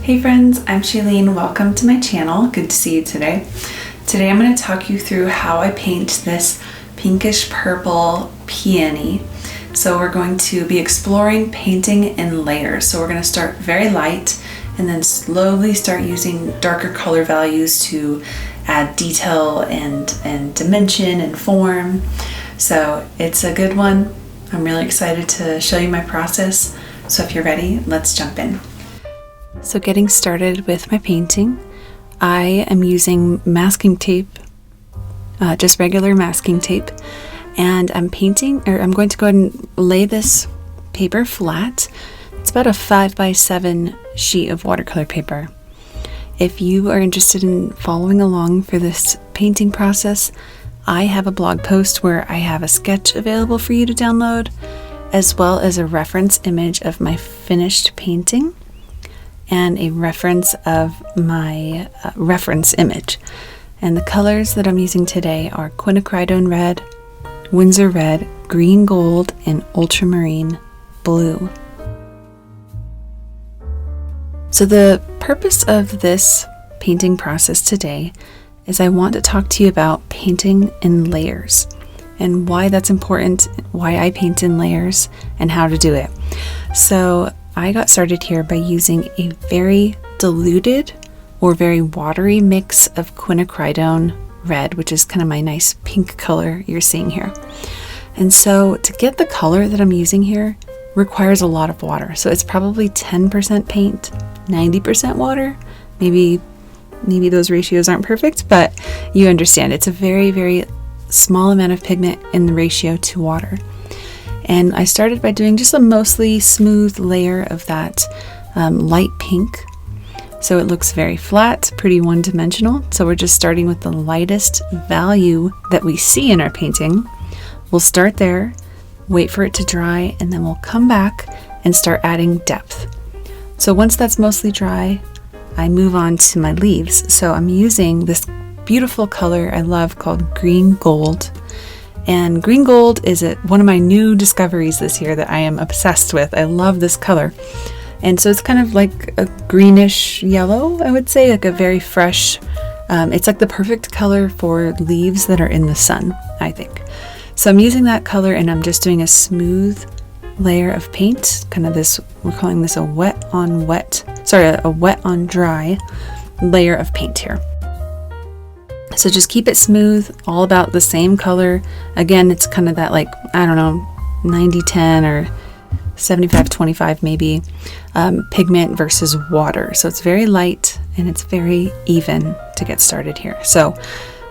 Hey friends, I'm Shailene. Welcome to my channel. Good to see you today. Today I'm going to talk you through how I paint this pinkish purple peony. So we're going to be exploring painting in layers. So we're going to start very light and then slowly start using darker color values to add detail and dimension and form. So it's a good one. I'm really excited to show you my process. So if you're ready, let's jump in. So getting started with my painting, I am using masking tape, just regular masking tape, and I'm going to go ahead and lay this paper flat. It's about a 5x7 sheet of watercolor paper. If you are interested in following along for this painting process, I have a blog post where I have a sketch available for you to download, as well as a reference image of my finished painting and a reference of my reference image. And the colors that I'm using today are quinacridone red, Winsor red, green gold, and ultramarine blue. So the purpose of this painting process today is I want to talk to you about painting in layers and why that's important, why I paint in layers, and how to do it. So I got started here by using a very diluted or very watery mix of quinacridone red, which is kind of my nice pink color you're seeing here. And so to get the color that I'm using here requires a lot of water. So it's probably 10% paint, 90% water. Maybe those ratios aren't perfect, but you understand it's a very, very small amount of pigment in the ratio to water. And I started by doing just a mostly smooth layer of that light pink. So it looks very flat, pretty one-dimensional. So we're just starting with the lightest value that we see in our painting. We'll start there, wait for it to dry, and then we'll come back and start adding depth. So once that's mostly dry, I move on to my leaves. So I'm using this beautiful color I love called green gold. And green gold is one of my new discoveries this year that I am obsessed with. I love this color. And so it's kind of like a greenish yellow, I would say, like a very fresh, it's like the perfect color for leaves that are in the sun, I think. So I'm using that color and I'm just doing a smooth layer of paint, kind of this, we're calling this a wet on dry layer of paint here. So just keep it smooth, all about the same color. Again, it's kind of that 90-10 or 75-25 maybe, pigment versus water. So it's very light and it's very even to get started here. So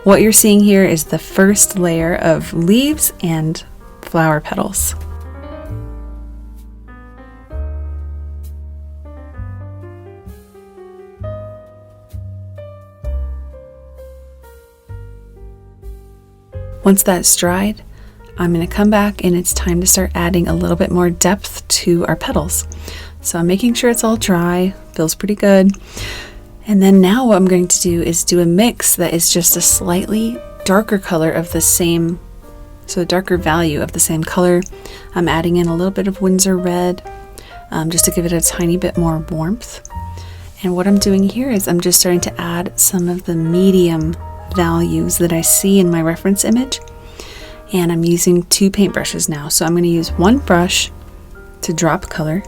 what you're seeing here is the first layer of leaves and flower petals. Once that's dried, I'm going to come back and it's time to start adding a little bit more depth to our petals. So I'm making sure it's all dry, feels pretty good. And then now what I'm going to do is do a mix that is just a slightly darker color of the same, so a darker value of the same color. I'm adding in a little bit of Winsor red just to give it a tiny bit more warmth. And what I'm doing here is I'm just starting to add some of the medium values that I see in my reference image, and I'm using two paintbrushes now. So I'm going to use one brush to drop color,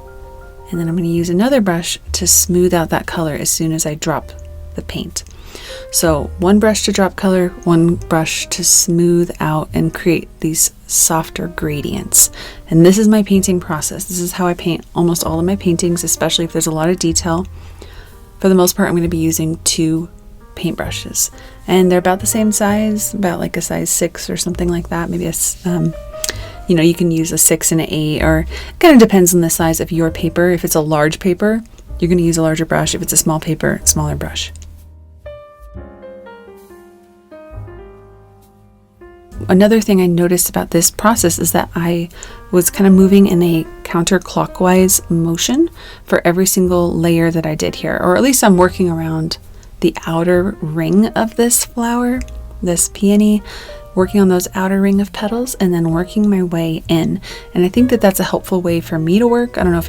and then I'm going to use another brush to smooth out that color as soon as I drop the paint. So one brush to drop color, one brush to smooth out and create these softer gradients. And this is my painting process. This is how I paint almost all of my paintings, especially if there's a lot of detail. For the most part, I'm going to be using two paintbrushes, and they're about the same size, about like a size 6 or something like that. Maybe you can use a 6 and an 8, or it kind of depends on the size of your paper. If it's a large paper, you're going to use a larger brush. If it's a small paper, smaller brush. Another thing I noticed about this process is that I was kind of moving in a counterclockwise motion for every single layer that I did here, or at least I'm working around the outer ring of this flower, this peony, working on those outer ring of petals and then working my way in. And I think that that's a helpful way for me to work. I don't know if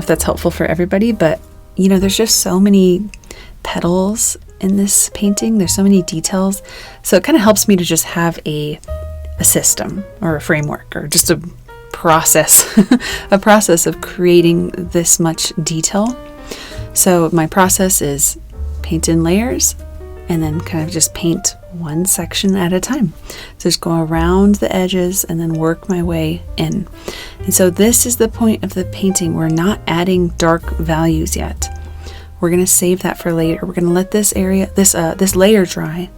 that's helpful for everybody, but there's just so many petals in this painting. There's so many details. So it kind of helps me to just have a system or a framework or just a process, a process of creating this much detail. So my process is paint in layers and then kind of just paint one section at a time. So just go around the edges and then work my way in. And so this is the point of the painting. We're not adding dark values yet. We're going to save that for later. We're going to let this layer dry,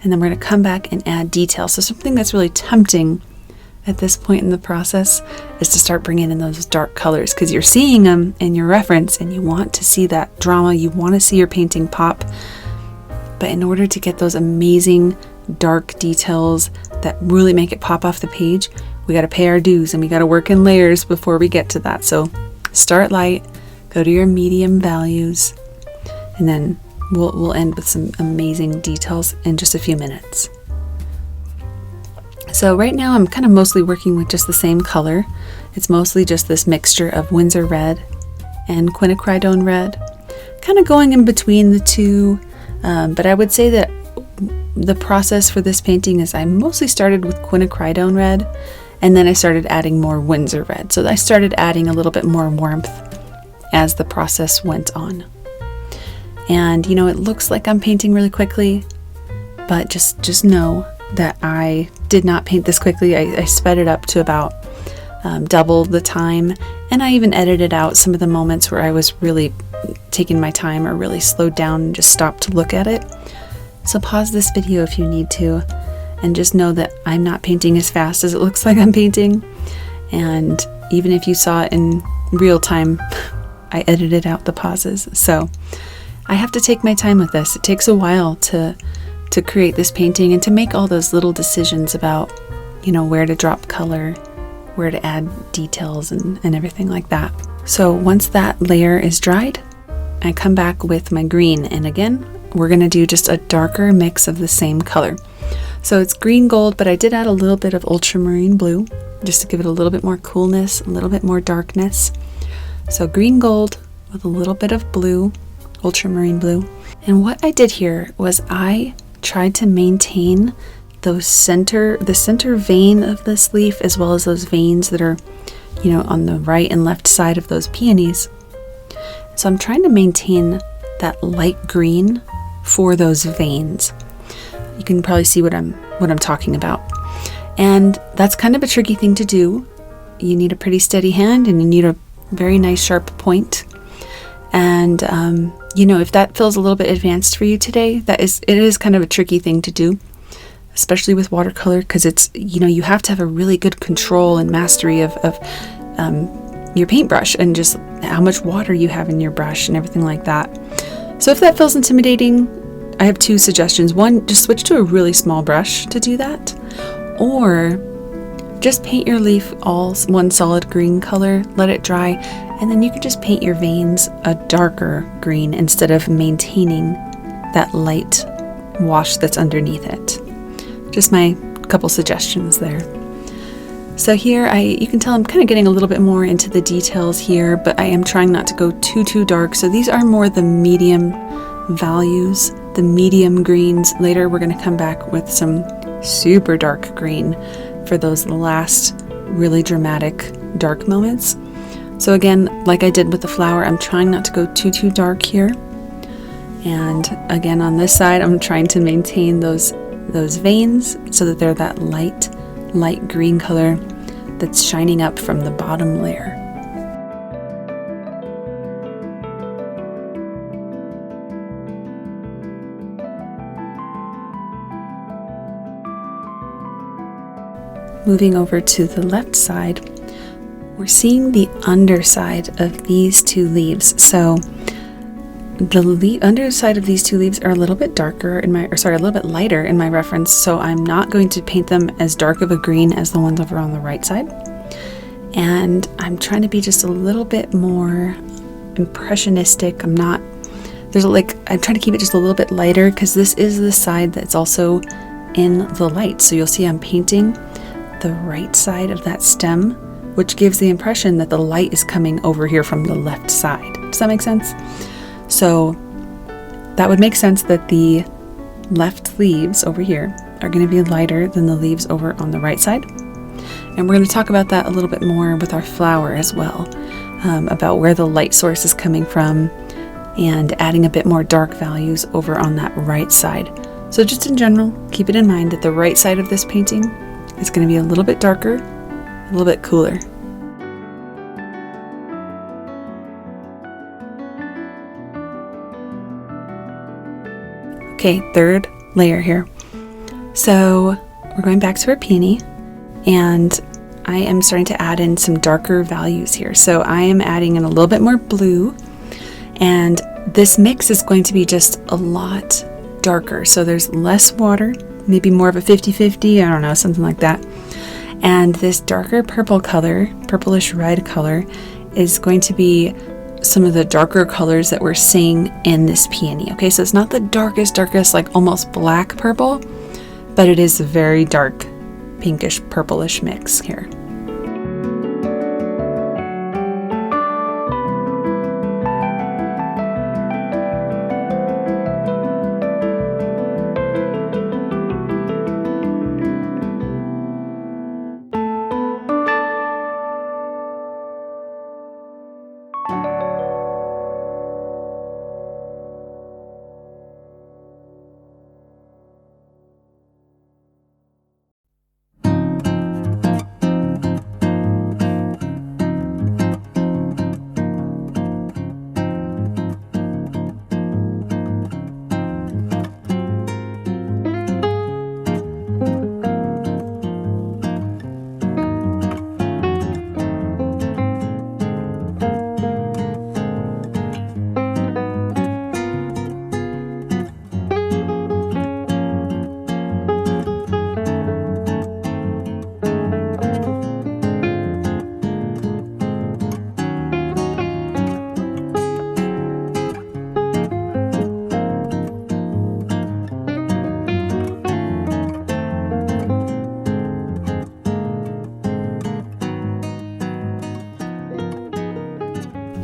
and then we're going to come back and add detail. So something that's really tempting at this point in the process is to start bringing in those dark colors, because you're seeing them in your reference and you want to see that drama. You want to see your painting pop. But in order to get those amazing dark details that really make it pop off the page, we got to pay our dues and we got to work in layers before we get to that. So start light, go to your medium values, and then we'll end with some amazing details in just a few minutes. So right now I'm kind of mostly working with just the same color. It's mostly just this mixture of Winsor red and quinacridone red, kind of going in between the two. But I would say that the process for this painting is I mostly started with quinacridone red, and then I started adding more Winsor red. So I started adding a little bit more warmth as the process went on. And it looks like I'm painting really quickly, but just know that I did not paint this quickly. I sped it up to about double the time, and I even edited out some of the moments where I was really taking my time or really slowed down and just stopped to look at it. So pause this video if you need to, and just know that I'm not painting as fast as it looks like I'm painting. And even if you saw it in real time, I edited out the pauses. So I have to take my time with this. It takes a while to create this painting and to make all those little decisions about, where to drop color, where to add details and everything like that. So once that layer is dried, I come back with my green, and again, we're going to do just a darker mix of the same color. So it's green gold, but I did add a little bit of ultramarine blue just to give it a little bit more coolness, a little bit more darkness. So green gold with a little bit of blue, ultramarine blue. And what I did here was I tried to maintain the center vein of this leaf, as well as those veins that are, on the right and left side of those peonies. So I'm trying to maintain that light green for those veins. You can probably see what I'm talking about. And that's kind of a tricky thing to do. You need a pretty steady hand, and you need a very nice sharp point. And if that feels a little bit advanced for you today, it is kind of a tricky thing to do, especially with watercolor, because it's, you have to have a really good control and mastery of your paintbrush and just how much water you have in your brush and everything like that. So if that feels intimidating, I have two suggestions. One, just switch to a really small brush to do that, or just paint your leaf all one solid green color, let it dry, and then you can just paint your veins a darker green instead of maintaining that light wash that's underneath it. Just my couple suggestions there. So here you can tell I'm kind of getting a little bit more into the details here, but I am trying not to go too dark. So these are more the medium values, the medium greens. Later we're going to come back with some super dark green for those last really dramatic dark moments. So again, like I did with the flower, I'm trying not to go too dark here. And again, on this side, I'm trying to maintain those veins so that they're that light green color that's shining up from the bottom layer. Moving over to the left side, we're seeing the underside of these two leaves. So the underside of these two leaves are a little bit darker a little bit lighter in my reference, so I'm not going to paint them as dark of a green as the ones over on the right side. And I'm trying to be just a little bit more impressionistic. I'm trying to keep it just a little bit lighter, because this is the side that's also in the light. So you'll see I'm painting the right side of that stem which gives the impression that the light is coming over here from the left side. Does that make sense? So that would make sense that the left leaves over here are going to be lighter than the leaves over on the right side. And we're going to talk about that a little bit more with our flower as well, about where the light source is coming from and adding a bit more dark values over on that right side. So just in general, keep it in mind that the right side of this painting is going to be a little bit darker, a little bit cooler. Okay, third layer here. So we're going back to our peony, and I am starting to add in some darker values here. So I am adding in a little bit more blue, and this mix is going to be just a lot darker. So there's less water, maybe more of a 50-50, I don't know, something like that. And this darker purple color, purplish red color, is going to be some of the darker colors that we're seeing in this peony. Okay, so it's not the darkest, like almost black purple, but it is a very dark pinkish purplish mix here.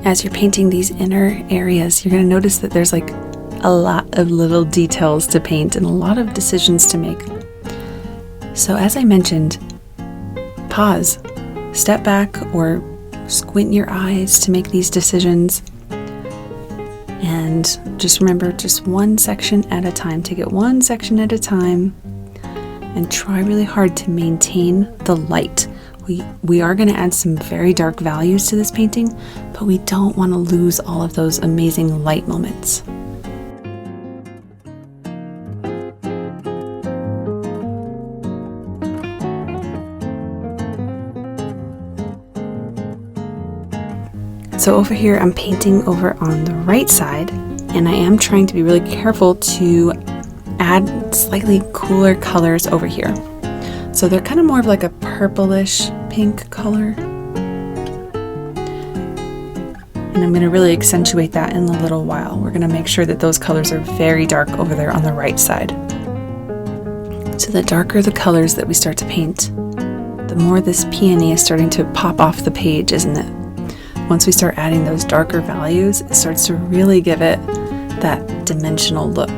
As you're painting these inner areas, you're going to notice that there's like a lot of little details to paint and a lot of decisions to make. So as I mentioned, pause, step back or squint your eyes to make these decisions. And just remember, just one section at a time. Take it one section at a time and try really hard to maintain the light. We are going to add some very dark values to this painting, but we don't want to lose all of those amazing light moments. So over here, I'm painting over on the right side, and I am trying to be really careful to add slightly cooler colors over here. So they're kind of more of like a purplish pink color. And I'm going to really accentuate that in a little while. We're going to make sure that those colors are very dark over there on the right side. So the darker the colors that we start to paint, the more this peony is starting to pop off the page, isn't it? Once we start adding those darker values, it starts to really give it that dimensional look.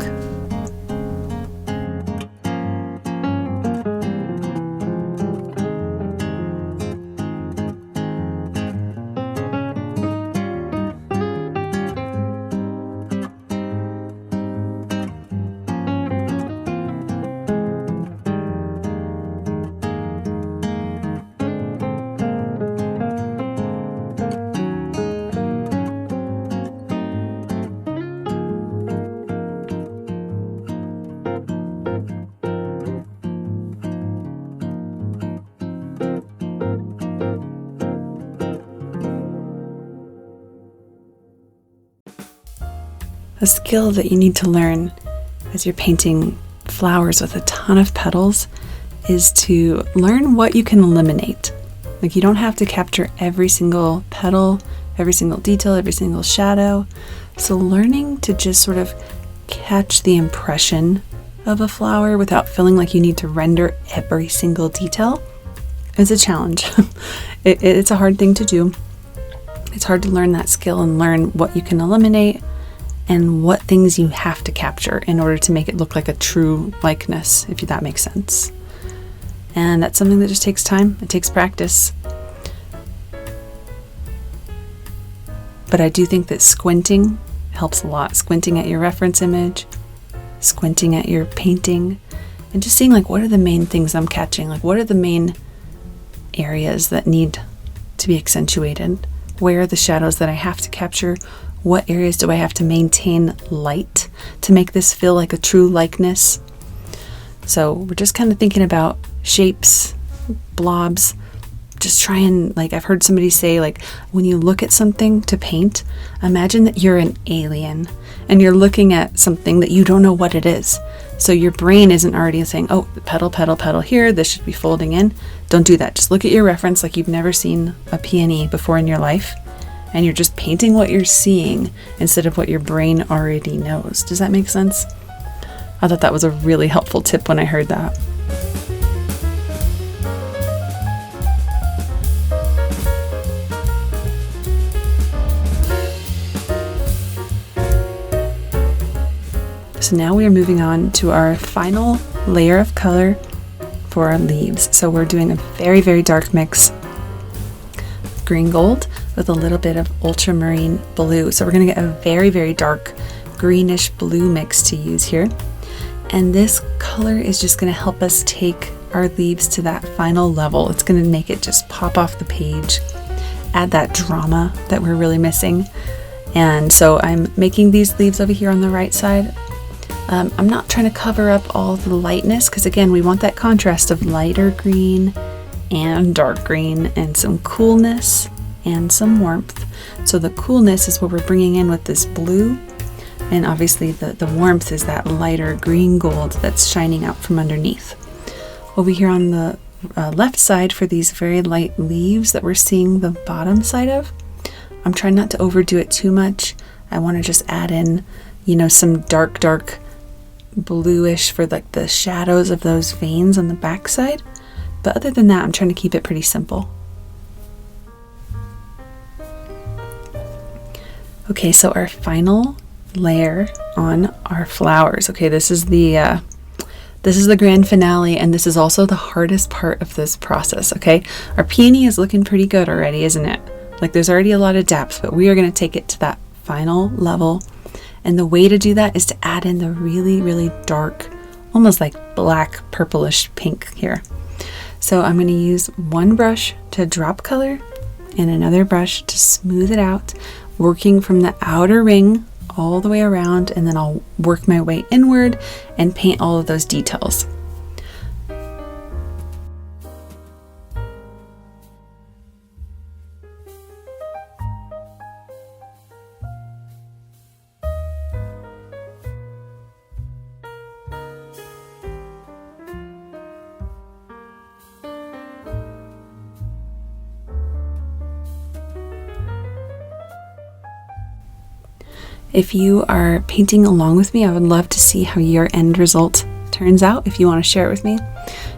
A skill that you need to learn as you're painting flowers with a ton of petals is to learn what you can eliminate. Like, you don't have to capture every single petal, every single detail, every single shadow. So learning to just sort of catch the impression of a flower without feeling like you need to render every single detail is a challenge. It's a hard thing to do. It's hard to learn that skill and learn what you can eliminate and what things you have to capture in order to make it look like a true likeness, if that makes sense. And that's something that just takes time. It takes practice. But I do think that squinting helps a lot. Squinting at your reference image, squinting at your painting, and just seeing like, what are the main things I'm catching? Like, what are the main areas that need to be accentuated? Where are the shadows that I have to capture? What areas do I have to maintain light to make this feel like a true likeness? So we're just kind of thinking about shapes, blobs. Just try and, like, I've heard somebody say, like, when you look at something to paint, imagine that you're an alien and you're looking at something that you don't know what it is. So your brain isn't already saying, oh, petal, petal, petal here, this should be folding in. Don't do that. Just look at your reference like you've never seen a peony before in your life. And you're just painting what you're seeing instead of what your brain already knows. Does that make sense? I thought that was a really helpful tip when I heard that. So now we are moving on to our final layer of color for our leaves. So we're doing a very, very dark mix of green gold with a little bit of ultramarine blue. So we're going to get a very, very dark greenish blue mix to use here. And this color is just going to help us take our leaves to that final level. It's going to make it just pop off the page, add that drama that we're really missing. And so I'm making these leaves over here on the right side. I'm not trying to cover up all the lightness because, again, we want that contrast of lighter green and dark green and some coolness and some warmth. So the coolness is what we're bringing in with this blue, and obviously the warmth is that lighter green gold that's shining out from underneath. Over here on the left side, for these very light leaves that we're seeing the bottom side of, I'm trying not to overdo it too much. I want to just add in, some dark bluish for like the shadows of those veins on the back side. But other than that, I'm trying to keep it pretty simple. Okay, so our final layer on our flowers. Okay, this is the grand finale, and this is also the hardest part of this process. Okay, our peony is looking pretty good already, isn't it? Like, there's already a lot of depth, but we are going to take it to that final level. And the way to do that is to add in the really, really dark, almost like black purplish pink here. So I'm going to use one brush to drop color and another brush to smooth it out, working from the outer ring all the way around, and then I'll work my way inward and paint all of those details. If you are painting along with me, I would love to see how your end result turns out. If you want to share it with me,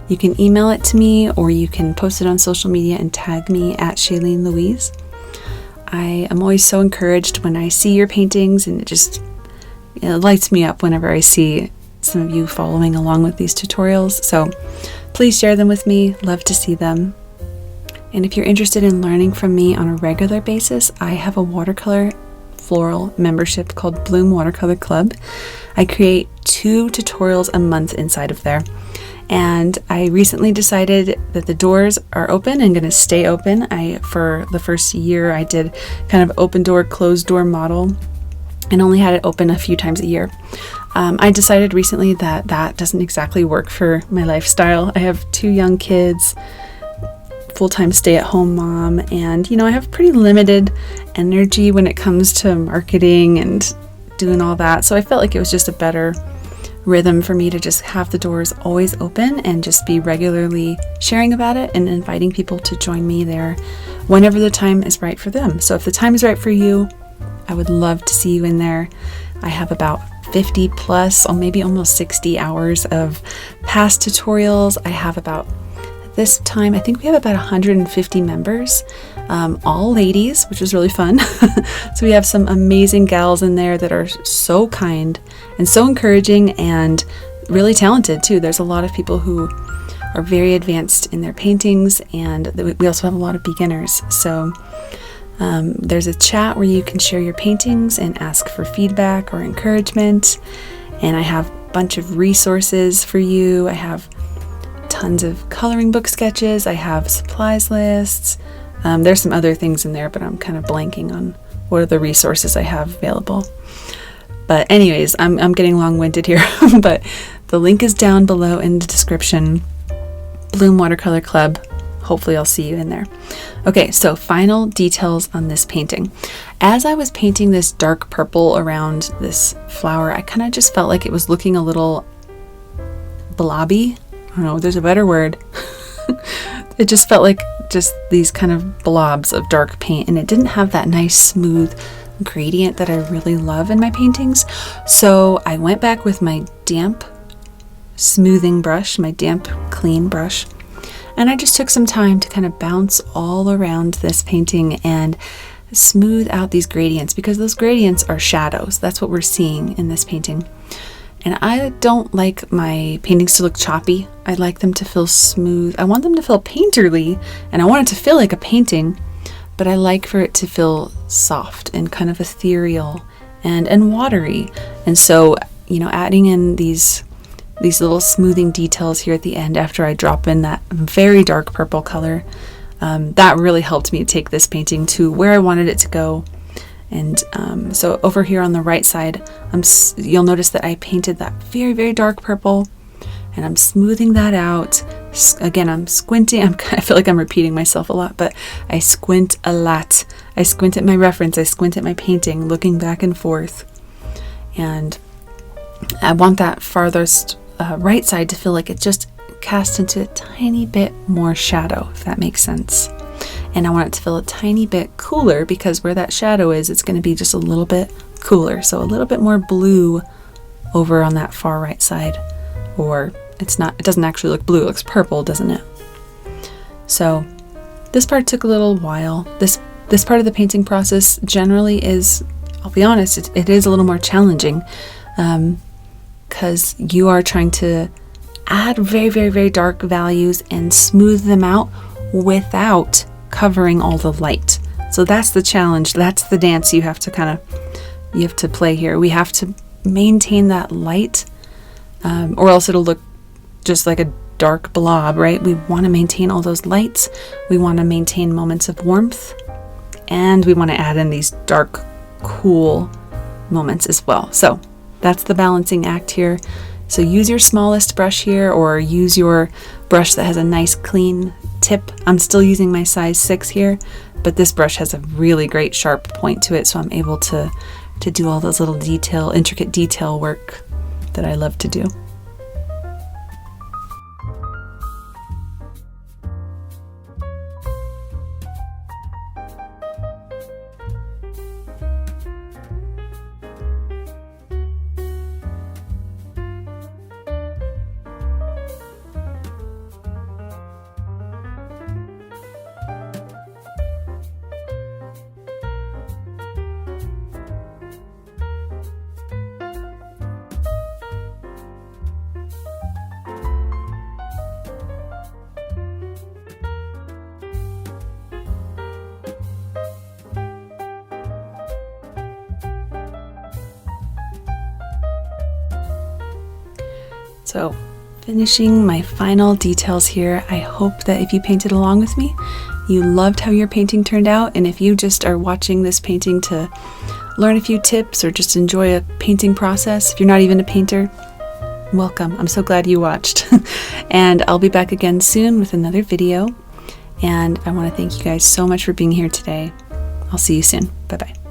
you can email it to me, or you can post it on social media and tag me at Shailene Louise. I am always so encouraged when I see your paintings, and it lights me up whenever I see some of you following along with these tutorials. So please share them with me. Love to see them. And if you're interested in learning from me on a regular basis, I have a watercolor floral membership called Bloom Watercolor Club. I create 2 tutorials a month inside of there. And I recently decided that the doors are open and going to stay open. For the first year, I did kind of open door, closed door model, and only had it open a few times a year. I decided recently that doesn't exactly work for my lifestyle. I have 2 young kids, full-time stay-at-home mom, and I have pretty limited energy when it comes to marketing and doing all that. So I felt like it was just a better rhythm for me to just have the doors always open and just be regularly sharing about it and inviting people to join me there whenever the time is right for them. So if the time is right for you, I would love to see you in there. I have about 50 plus, or maybe almost 60 hours of past tutorials. I have about this time, I think we have about 150 members, all ladies, which is really fun. So we have some amazing gals in there that are so kind and so encouraging and really talented too. There's a lot of people who are very advanced in their paintings, and we also have a lot of beginners. So there's a chat where you can share your paintings and ask for feedback or encouragement. And I have a bunch of resources for you. I have tons of coloring book sketches. I have supplies lists. There's some other things in there, but I'm kind of blanking on what are the resources I have available. But anyways, I'm getting long-winded here, but the link is down below in the description. Bloom Watercolor Club. Hopefully I'll see you in there. Okay, so final details on this painting. As I was painting this dark purple around this flower, I kind of just felt like it was looking a little blobby. I don't know, there's a better word. It just felt like just these kind of blobs of dark paint, and it didn't have that nice smooth gradient that I really love in my paintings. So I went back with my damp smoothing brush, my damp clean brush, and I just took some time to kind of bounce all around this painting and smooth out these gradients, because those gradients are shadows. That's what we're seeing in this painting. And I don't like my paintings to look choppy. I like them to feel smooth. I want them to feel painterly, and I want it to feel like a painting, but I like for it to feel soft and kind of ethereal and watery. And so, you know, adding in these little smoothing details here at the end after I drop in that very dark purple color, that really helped me take this painting to where I wanted it to go. And so over here on the right side, you'll notice that I painted that very, very dark purple, and I'm smoothing that out. Again, I'm squinting. I feel like I'm repeating myself a lot, but I squint a lot. I squint at my reference. I squint at my painting, looking back and forth. And I want that farthest right side to feel like it just cast into a tiny bit more shadow, if that makes sense. And I want it to feel a tiny bit cooler, because where that shadow is, it's going to be just a little bit cooler. So a little bit more blue over on that far right side. Or it doesn't actually look blue, it looks purple, doesn't it? So this part took a little while. This part of the painting process generally is, I'll be honest, it is a little more challenging, because you are trying to add very, very, very dark values and smooth them out without covering all the light. So that's the challenge. That's the dance you have to play here. We have to maintain that light, or else it'll look just like a dark blob, right? We want to maintain all those lights. We want to maintain moments of warmth, and we want to add in these dark, cool moments as well. So that's the balancing act here. So use your smallest brush here, or use your brush that has a nice clean tip. I'm still using my size 6 here, but this brush has a really great sharp point to it, so I'm able to do all those little intricate detail work that I love to do. So finishing my final details here, I hope that if you painted along with me, you loved how your painting turned out. And if you just are watching this painting to learn a few tips or just enjoy a painting process, if you're not even a painter, welcome. I'm so glad you watched. And I'll be back again soon with another video. And I want to thank you guys so much for being here today. I'll see you soon. Bye-bye.